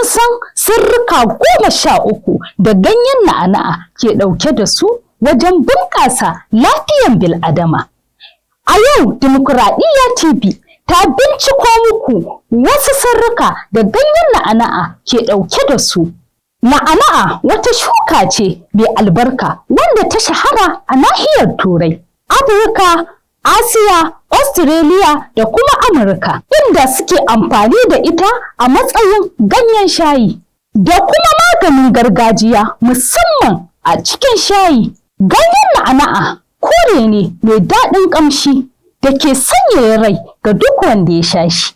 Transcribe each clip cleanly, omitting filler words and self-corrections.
san sirrika 13 da ganyen na'ana'a ke ɗauke da su wajen bunƙasa lafiyan bil'adama? A yau Dimokuraɗiyya TV ta binciko muku wasu sirrika da ganyen na'ana'a ke ɗauke da su. Na'ana'a wata shuka ce mai albarka wanda ta shahara a nahiyar Turai, Afirka, Asiya, Australia da kuma Amurka, inda suke amfani da ita a matsayin ganyen shayi da kuma maganin gargajiya musamman a cikin shayi. Ganyen na'ana'a kore ne mai daɗin ƙamshi da ke sanyaya rai ga duk wanda ya sha shi.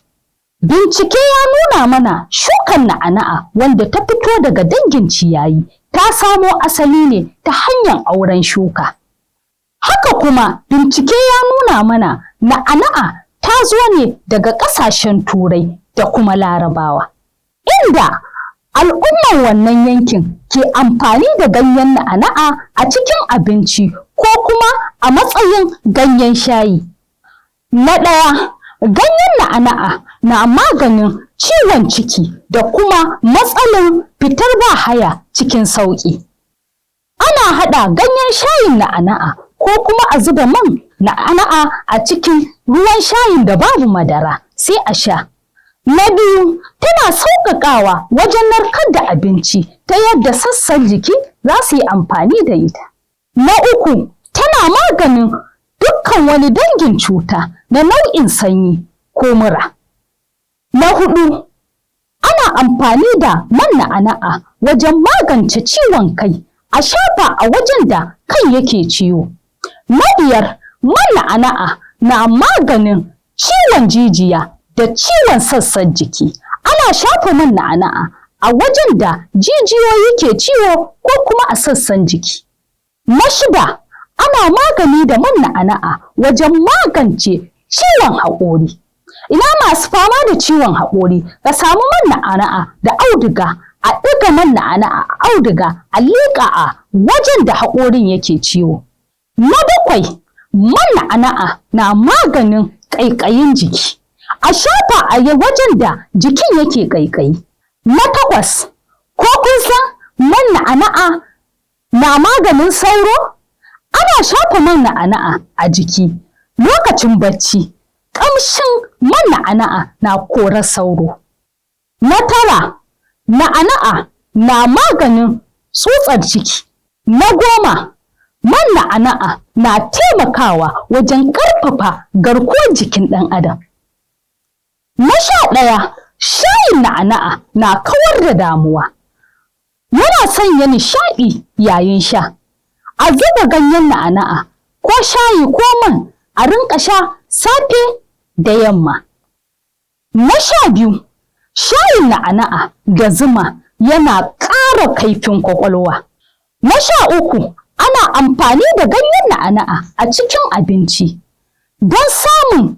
Bincike ya nuna mana shukan na'ana'a wanda ta fito daga dangin ciyayi ta samo asali ne ta hanyar auren shuka. Haka kuma bincike ya nuna mana na'ana'a ta zo ne daga ƙasashen Turai da kuma Larabawa, inda al'ummar wannan yankin ke amfani da ganyen na'ana'a a cikin abinci ko kuma a matsayin ganyen shayi. Na ɗaya, ganyen na'ana'a na maganin ciwon ciki da kuma matsalar fitar bahaya cikin sauƙi. Ana haɗa ganyen shayin na'ana'a ko kuma a zuba man na'ana'a a cikin ruwan shayin da babu madara sai a sha. Na biyu, tana sauƙaƙawa wajen narkar da abinci ta yadda sassan jiki za su yi amfani da ita. Na uku, tana maganin dukkan wani dangin cuta na nau'in sanyi ko mura. Na huɗu, ana amfani da man na'ana'a wajen magance ciwon kai, a shafa a wajen da kai yake ciwo. Na biyar, man na'ana'a na maganin ciwon jijiya da ciwon sassan jiki. Ana shafa man na'ana'a a wajen da jijiyoyi ke ciwo ko kuma a sassan jiki. Na shida, ana magani da man na'ana'a wajen magance ciwon haƙori. Ina masu fama da ciwon haƙori, ka samu man na'ana'a da auduga, a ɗiga man na'ana'a a auduga a liƙa a wajen da haƙorin yake ciwo. Na bakwai, man na'ana'a na maganin ƙaiƙayin jiki. A shafa a wajen da jikin yake ƙaiƙayi. Na takwas, ko kun san man na'ana'a na maganin sauro? Ana shafa man na'ana'a a jiki lokacin bacci. Ƙamshin man na'ana'a na korar sauro. Na tara, na'ana'a na maganin tsutsar ciki. Na goma, man na'ana'a na taimakawa wajen ƙarfafa garkuwar jikin ɗan adam. Na 11, shayin na'ana'a na kawar da damuwa. Yana sanya nishaɗi yayin sha. A zuba ganyen na'ana'a ko shayi ko man a rinƙa sha safe da yamma. Na 12, shayin na'ana'a da zuma yana ƙara kaifin ƙwaƙwalwa. Na 13, ana amfani da ganyen na'ana'a a cikin abinci don samun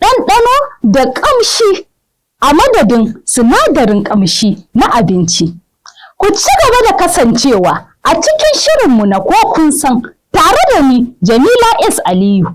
ɗanɗano da ƙamshi a madadin sinadarin ƙamshi na abinci. Ku ci gaba da kasancewa a cikin shirinmu na ko kun san, tare da ni Jamila S. Aliyu.